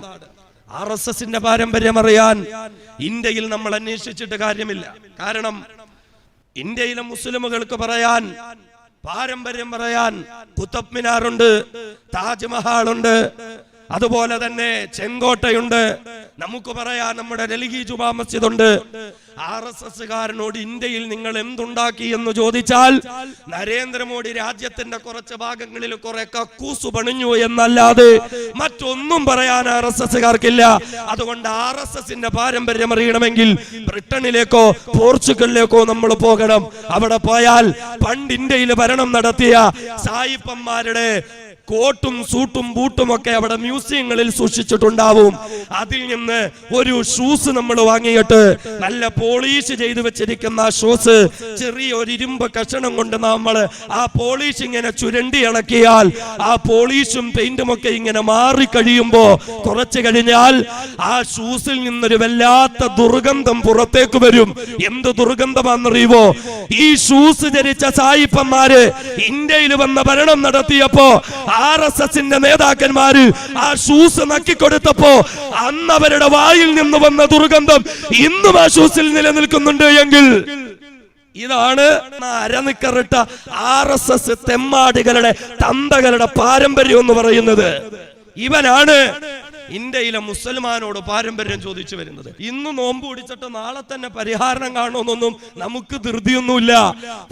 RSSന്റെ പാരമ്പര്യം അറിയാൻ ഇന്ത്യയിൽ നമ്മൾ അന്വേഷിച്ചിട്ട് കാര്യമില്ല. കാരണം ഇന്ത്യയിലെ മുസ്ലിമുകൾക്ക് പറയാൻ, പാരമ്പര്യം പറയാൻ കുത്തബ് മിനാറുണ്ട്, താജ്മഹാളുണ്ട്, അതുപോലെ തന്നെ ചെങ്കോട്ടയുണ്ട്. നമുക്ക് പറയാൻ നമ്മുടെ ഡൽഹി ജുമാ മസ്ജിദ് ഉണ്ട്. RSSകാരനോട് ഇന്ത്യയിൽ നിങ്ങൾ എന്തുണ്ടാക്കി എന്ന് ചോദിച്ചാൽ നരേന്ദ്രമോദി രാജ്യത്തിന്റെ കുറച്ച് ഭാഗങ്ങളിൽ കുറെ കക്കൂസ് പണിഞ്ഞു എന്നല്ലാതെ മറ്റൊന്നും പറയാൻ RSSകാർക്കില്ല. അതുകൊണ്ട് RSSന്റെ പാരമ്പര്യം അറിയണമെങ്കിൽ ബ്രിട്ടനിലേക്കോ പോർച്ചുഗലിലേക്കോ നമ്മൾ പോകണം. അവിടെ പോയാൽ പണ്ട് ഇന്ത്യയിൽ ഭരണം നടത്തിയ സായിപ്പന്മാരുടെ കോട്ടും സൂട്ടും ബൂട്ടും ഒക്കെ അവിടെ മ്യൂസിയങ്ങളിൽ സൂക്ഷിച്ചിട്ടുണ്ടാവും. അതിൽ നിന്ന് ഒരു ഷൂസ് നമ്മൾ വാങ്ങിയിട്ട് നല്ല പോളിഷ് ചെയ്ത് വെച്ചിരിക്കുന്ന ഷൂസ് ചെറിയ ഒരു ഇരുമ്പ് കഷണം കൊണ്ട് നമ്മൾ ആ പോളിഷ് ഇങ്ങനെ ചുരണ്ടി ഇളക്കിയാൽ ആ പോളിഷും പെയിന്റും ഒക്കെ ഇങ്ങനെ മാറി കഴിയുമ്പോ കുറച്ചു കഴിഞ്ഞാൽ ആ ഷൂസിൽ നിന്നൊരു വല്ലാത്ത ദുർഗന്ധം പുറത്തേക്ക് വരും. എന്ത് ദുർഗന്ധമാണെന്നറിയുമോ? ഈ ഷൂസ് ധരിച്ച സായിപ്പന്മാര് ഇന്ത്യയിൽ വന്ന ഭരണം നടത്തിയപ്പോ RSSന്റെ നേതാക്കന്മാര് ആ ഷൂസ് നക്കിക്കൊടുത്തപ്പോ അന്ന് അവരുടെ വായിൽ നിന്ന് വന്ന ദുർഗന്ധം ഇന്നും ആ ഷൂസിൽ നിലനിൽക്കുന്നുണ്ട് എങ്കിൽ ഇതാണ് അരനിക്കറിട്ട RSS തെമ്മാടികളുടെ തന്തകളുടെ പാരമ്പര്യം എന്ന് പറയുന്നത്. ഇവനാണ് ഇന്ത്യയിലെ മുസൽമാനോട് പാരമ്പര്യം ചോദിച്ചു വരുന്നത്. ഇന്ന് നോമ്പ് പിടിച്ചിട്ട് നാളെ തന്നെ പരിഹാരം കാണുമെന്നൊന്നും നമുക്ക് ധൃതിയൊന്നുമില്ല.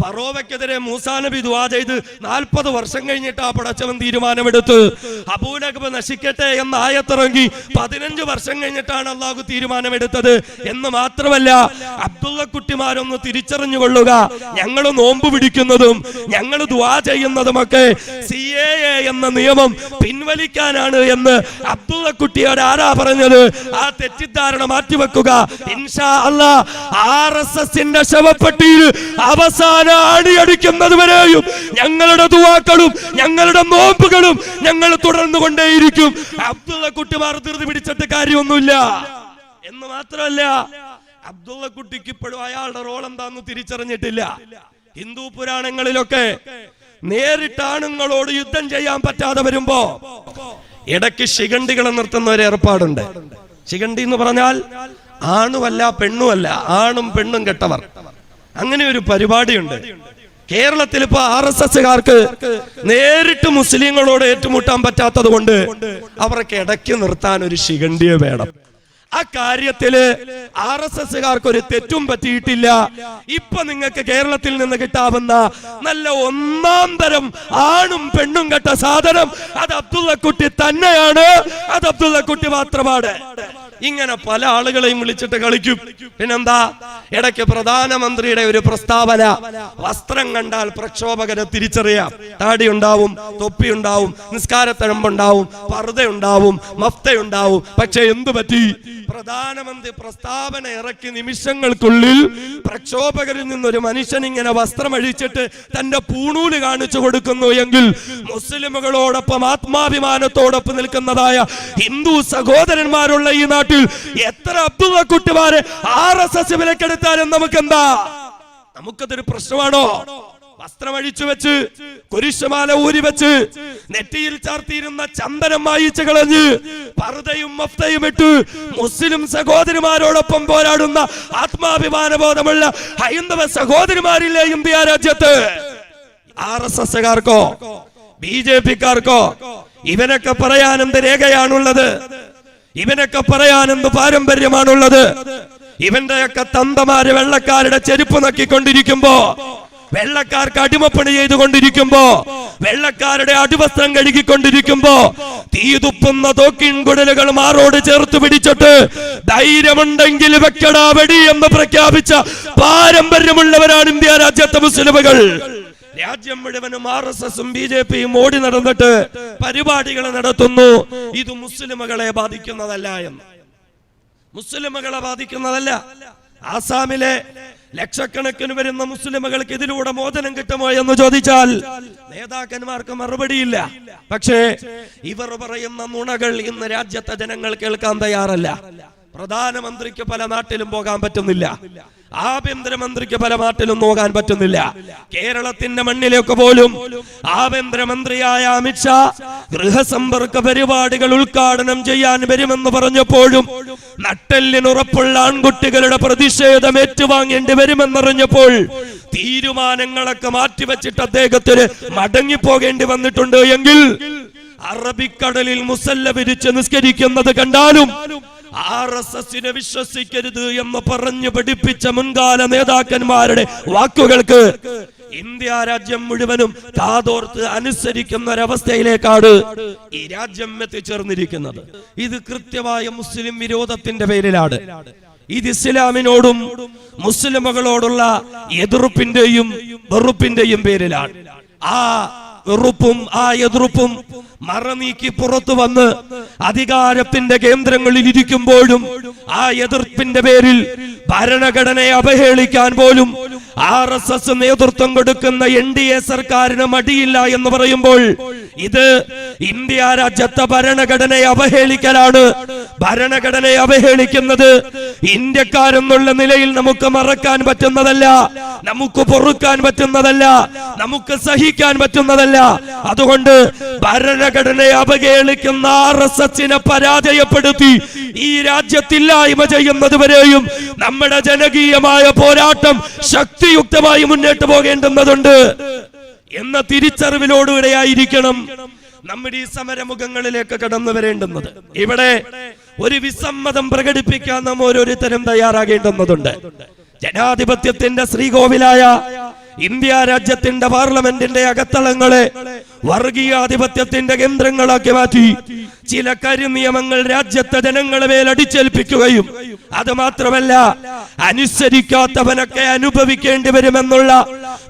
ഫറോവയ്ക്കെതിരെ മൂസാ നബി ദുആ ചെയ്ത് 40 വർഷം കഴിഞ്ഞിട്ട് ആ പടച്ചവൻ തീരുമാനമെടുത്ത്. അബൂലഹബ് നശിക്കട്ടെ എന്ന ആയത്തിറങ്ങി 15 വർഷം കഴിഞ്ഞിട്ടാണ് അള്ളാഹു തീരുമാനമെടുത്തത്. എന്ന് മാത്രമല്ല, അബ്ദുള്ള കുട്ടിമാരൊന്ന് തിരിച്ചറിഞ്ഞുകൊള്ളുക, ഞങ്ങൾ നോമ്പ് പിടിക്കുന്നതും ഞങ്ങൾ ദുആ ചെയ്യുന്നതുമൊക്കെ CAA എന്ന നിയമം പിൻവലിക്കാനാണ് എന്ന് അബ്ദുള്ള കുട്ടിയോട് ആരാ പറഞ്ഞത്? ആ തെറ്റിദ്ധാരണ മാറ്റിവെക്കുക. ഇൻഷാ അല്ലാഹ് RSSന്റെ ശവപ്പെട്ടിയിൽ അവസാന അടിയടിക്കുന്നത് വരെയും ഞങ്ങളുടെ ദുആക്കളും ഞങ്ങളുടെ നോമ്പുകളും ഞങ്ങൾ തുടർന്നു കൊണ്ടേയിരിക്കും. അബ്ദുള്ള കുട്ടിമാർ ധൃതി പിടിച്ചിട്ട് കാര്യമൊന്നുമില്ല. എന്ന് മാത്രമല്ല, അബ്ദുള്ള കുട്ടിക്ക് ഇപ്പോഴും അയാളുടെ റോൾ എന്താന്ന് തിരിച്ചറിഞ്ഞിട്ടില്ല. ഹിന്ദു പുരാണങ്ങളിലൊക്കെ നേരിട്ട് ആണുങ്ങളോട് യുദ്ധം ചെയ്യാൻ പറ്റാതെ വരുമ്പോ ഇടയ്ക്ക് ശിഖണ്ഡികളെ നിർത്തുന്ന ഒരു ഏർപ്പാടുണ്ട്. ശിഖണ്ഡി എന്ന് പറഞ്ഞാൽ ആണുമല്ല പെണ്ണുമല്ല, ആണും പെണ്ണും കെട്ടവർ. അങ്ങനെ ഒരു പരിപാടിയുണ്ട്. കേരളത്തിൽ ഇപ്പൊ RSSകാർക്ക് നേരിട്ട് മുസ്ലിങ്ങളോട് ഏറ്റുമുട്ടാൻ പറ്റാത്തത് കൊണ്ട് അവർക്ക് ഇടയ്ക്ക് നിർത്താൻ ഒരു ശിഖണ്ഡിയെ വേണം. ആ കാര്യത്തില് RSSകാർക്ക് ഒരു തെറ്റും പറ്റിയിട്ടില്ല. ഇപ്പൊ നിങ്ങൾക്ക് കേരളത്തിൽ നിന്ന് കിട്ടാവുന്ന നല്ല ഒന്നാം തരം ആണും പെണ്ണും കെട്ട സാധനം അത് അബ്ദുള്ള കുട്ടി തന്നെയാണ്. അത് അബ്ദുള്ള കുട്ടി മാത്രമാണ്. ഇങ്ങനെ പല ആളുകളെയും വിളിച്ചിട്ട് കളിക്കും. പിന്നെന്താ, ഇടയ്ക്ക് പ്രധാനമന്ത്രിയുടെ ഒരു പ്രസ്താവന, വസ്ത്രം കണ്ടാൽ പ്രക്ഷോഭകരെ തിരിച്ചറിയാം. താടി ഉണ്ടാവും, തൊപ്പി ഉണ്ടാവും, നിസ്കാരത്തഴമ്പുണ്ടാവും, പർദ്ദയുണ്ടാവും, മഫ്തയുണ്ടാവും. പക്ഷെ എന്തു പറ്റി? പ്രധാനമന്ത്രി പ്രസ്താവന ഇറക്കി നിമിഷങ്ങൾക്കുള്ളിൽ പ്രക്ഷോഭകരിൽ നിന്നൊരു മനുഷ്യൻ ഇങ്ങനെ വസ്ത്രം അഴിച്ചിട്ട് തന്റെ പൂണൂല് കാണിച്ചു കൊടുക്കുന്നു എങ്കിൽ മുസ്ലിമുകളോടൊപ്പം ആത്മാഭിമാനത്തോടൊപ്പം നിൽക്കുന്നതായ ഹിന്ദു സഹോദരന്മാരുള്ള ഈ നാട്ടിൽ എത്ര അബ്ദുള്ള കുട്ടിമാരെ RSS വിലക്കെടുത്താലും നമുക്കെന്താ? നമുക്കതൊരു പ്രശ്നമാണോ? വസ്ത്രം അഴിച്ചു വെച്ച്, കുരിശുമാല ഊരി വെച്ച്, നെറ്റിയിൽ ചാർത്തിയിരുന്ന ചന്ദനം മായിച്ചു കളഞ്ഞ്, പർദ്ദയും മഫ്തയും ഇട്ട് മുസ്ലിം സഹോദരിമാരോടൊപ്പം പോരാടുന്ന ആത്മാഭിമാനബോധമുള്ള ഹൈന്ദവ സഹോദരിമാരില്ലേ ഇന്ത്യ രാജ്യത്ത്? RSSകാർക്കോ BJPക്കാർക്കോ ഇവനൊക്കെ പറയാൻ എന്ത് രേഖയാണുള്ളത്? ഇവനൊക്കെ പറയാൻ എന്ത് പാരമ്പര്യമാണുള്ളത്? ഇവന്റെയൊക്കെ തന്തമാര് വെള്ളക്കാരുടെ ചെരുപ്പ് നക്കിക്കൊണ്ടിരിക്കുമ്പോ, വെള്ളക്കാർക്ക് അടിമപ്പണി ചെയ്തുകൊണ്ടിരിക്കുമ്പോ, വെള്ളക്കാരുടെ അടിവസ്ത്രം കഴുകിക്കൊണ്ടിരിക്കുമ്പോ, തീതുപ്പുന്ന തോക്കിൻകുടലുകൾ മാറോട് ചേർത്ത് പിടിച്ചിട്ട് ധൈര്യമുണ്ടെങ്കിൽ വെക്കടാ വെടി എന്ന് പ്രഖ്യാപിച്ച പാരമ്പര്യമുള്ളവരാണ് ഇന്ത്യ രാജ്യത്തെ മുസ്ലിമുകൾ. രാജ്യം മുഴുവനും RSSും BJPയും ഓടി നടന്നിട്ട് പരിപാടികൾ നടത്തുന്നു. ഇത് മുസ്ലിമുകളെ ബാധിക്കുന്നതല്ല എന്ന്. മുസ്ലിമുകളെ ബാധിക്കുന്നതല്ല. ആസാമിലെ ലക്ഷക്കണക്കിന് വരുന്ന മുസ്ലിമുകൾക്ക് ഇതിലൂടെ മോചനം കിട്ടുമോ എന്ന് ചോദിച്ചാൽ നേതാക്കന്മാർക്ക് മറുപടിയില്ല. പക്ഷേ ഇവർ പറയുന്ന നുണകൾ ഇന്ന് രാജ്യത്തെ ജനങ്ങൾ കേൾക്കാൻ തയ്യാറല്ല. പ്രധാനമന്ത്രിക്ക് പല നാട്ടിലും പോകാൻ പറ്റുന്നില്ല. ആഭ്യന്തരമന്ത്രിക്ക് പല നാട്ടിലും നോക്കാൻ പറ്റുന്നില്ല. കേരളത്തിന്റെ മണ്ണിലേക്ക് പോലും ആഭ്യന്തരമന്ത്രിയായ അമിത്ഷാ ഗൃഹസമ്പർക്ക പരിപാടികൾ ഉദ്ഘാടനം ചെയ്യാൻ വരുമെന്ന് പറഞ്ഞപ്പോഴും നട്ടെല്ലിനുറപ്പുള്ള ആൺകുട്ടികളുടെ പ്രതിഷേധം ഏറ്റുവാങ്ങേണ്ടി വരുമെന്നറിഞ്ഞപ്പോൾ തീരുമാനങ്ങളൊക്കെ മാറ്റിവെച്ചിട്ട് അദ്ദേഹത്തിന് മടങ്ങിപ്പോകേണ്ടി വന്നിട്ടുണ്ട് എങ്കിൽ അറബിക്കടലിൽ മുസല്ല വിരിച്ച് നിസ്കരിക്കുന്നത് കണ്ടാലും RSSനെ വിശ്വസിക്കരുത് എന്ന് പറഞ്ഞു പഠിപ്പിച്ച മുൻകാല നേതാക്കന്മാരുടെ വാക്കുകൾക്ക് ഇന്ത്യ രാജ്യം മുഴുവനും കാതോർത്ത് അനുസരിക്കുന്ന ഒരവസ്ഥയിലേക്കാണ് ഈ രാജ്യം എത്തിച്ചേർന്നിരിക്കുന്നത്. ഇത് കൃത്യമായ മുസ്ലിം വിരോധത്തിന്റെ പേരിലാണ്. ഇത് ഇസ്ലാമിനോടും മുസ്ലിമുകളോടുള്ള എതിർപ്പിന്റെയും വെറുപ്പിന്റെയും പേരിലാണ്. ആ വെറുപ്പും ആ എതിർപ്പും മറനീക്കി പുറത്തു വന്ന് അധികാരത്തിന്റെ കേന്ദ്രങ്ങളിൽ ഇരിക്കുമ്പോഴും ആ എതിർപ്പിന്റെ പേരിൽ ഭരണഘടനയെ അവഹേളിക്കാൻ പോലും RSS നേതൃത്വം കൊടുക്കുന്ന NDA സർക്കാരിന് മടിയില്ല എന്ന് പറയുമ്പോൾ ഇത് ഇന്ത്യ രാജ്യത്തെ ഭരണഘടനയെ അവഹേളിക്കലാണ്. ഭരണഘടനയെ അവഹേളിക്കുന്നത് ഇന്ത്യക്കാരെന്നുള്ള നിലയിൽ നമുക്ക് മറക്കാൻ പറ്റുന്നതല്ല, നമുക്ക് പൊറുക്കാൻ പറ്റുന്നതല്ല, നമുക്ക് സഹിക്കാൻ പറ്റുന്നതല്ല. അതുകൊണ്ട് ഭരണഘടനയെ അവഹേളിക്കുന്ന RSSനെ പരാജയപ്പെടുത്തി ഈ രാജ്യത്തില്ലായ്മ ചെയ്യുന്നത് വരെയും നമ്മുടെ ജനകീയമായ പോരാട്ടം ശക്തിയുക്തമായി മുന്നോട്ട് പോകേണ്ടുന്നതുണ്ട് എന്ന തിരിച്ചറിവിലോടുകൂടെയായിരിക്കണം നമ്മുടെ ഈ സമരമുഖങ്ങളിലേക്ക് കടന്നു വരേണ്ടുന്നത്. ഇവിടെ ഒരു വിസമ്മതം പ്രകടിപ്പിക്കാൻ നാം ഓരോരുത്തരും തയ്യാറാകേണ്ടുന്നതുണ്ട്. ജനാധിപത്യത്തിന്റെ ശ്രീകോവിലായ ഇന്ത്യ രാജ്യത്തിന്റെ പാർലമെന്റിന്റെ അകത്തളങ്ങളെ വർഗീയാധിപത്യത്തിന്റെ കേന്ദ്രങ്ങളാക്കി മാറ്റി ചില കരിനിയമങ്ങൾ രാജ്യത്തെ ജനങ്ങളെ മേൽ അടിച്ചേൽപ്പിക്കുകയും അത് മാത്രമല്ല അനുസരിക്കാത്തവനൊക്കെ അനുഭവിക്കേണ്ടി വരുമെന്നുള്ള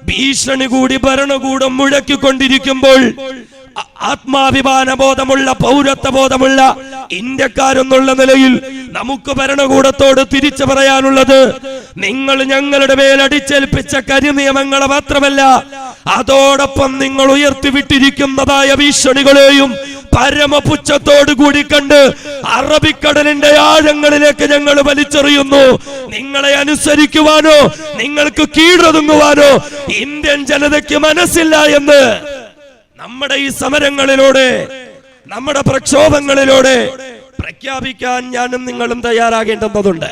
ഭീഷണി കൂടി ഭരണകൂടം മുഴക്കിക്കൊണ്ടിരിക്കുമ്പോൾ ആത്മാഭിമാന ബോധമുള്ള പൗരത്വ ബോധമുള്ള ഇന്ത്യക്കാരെന്നുള്ള നിലയിൽ നമുക്ക് ഭരണകൂടത്തോട് തിരിച്ചു പറയാനുള്ളത്, നിങ്ങൾ ഞങ്ങളുടെ മേൽ അടിച്ചേൽപ്പിച്ച കരിനിയമങ്ങളെ മാത്രമല്ല അതോടൊപ്പം നിങ്ങൾ ഉയർത്തിവിട്ടിരിക്കുന്നതായ ഭീഷണികളെയും പരമപുച്ഛത്തോടു കൂടി കണ്ട് അറബിക്കടലിന്റെ ആഴങ്ങളിലേക്ക് ഞങ്ങൾ വലിച്ചെറിയുന്നു. നിങ്ങളെ അനുസരിക്കുവാനോ നിങ്ങൾക്ക് കീഴടങ്ങുവാനോ ഇന്ത്യൻ ജനതയ്ക്ക് മനസ്സില്ല എന്ന് നമ്മുടെ ഈ സമരങ്ങളിലൂടെ നമ്മുടെ പ്രക്ഷോഭങ്ങളിലൂടെ പ്രഖ്യാപിക്കാൻ ഞാനും നിങ്ങളും തയ്യാറാകേണ്ടതുണ്ട്.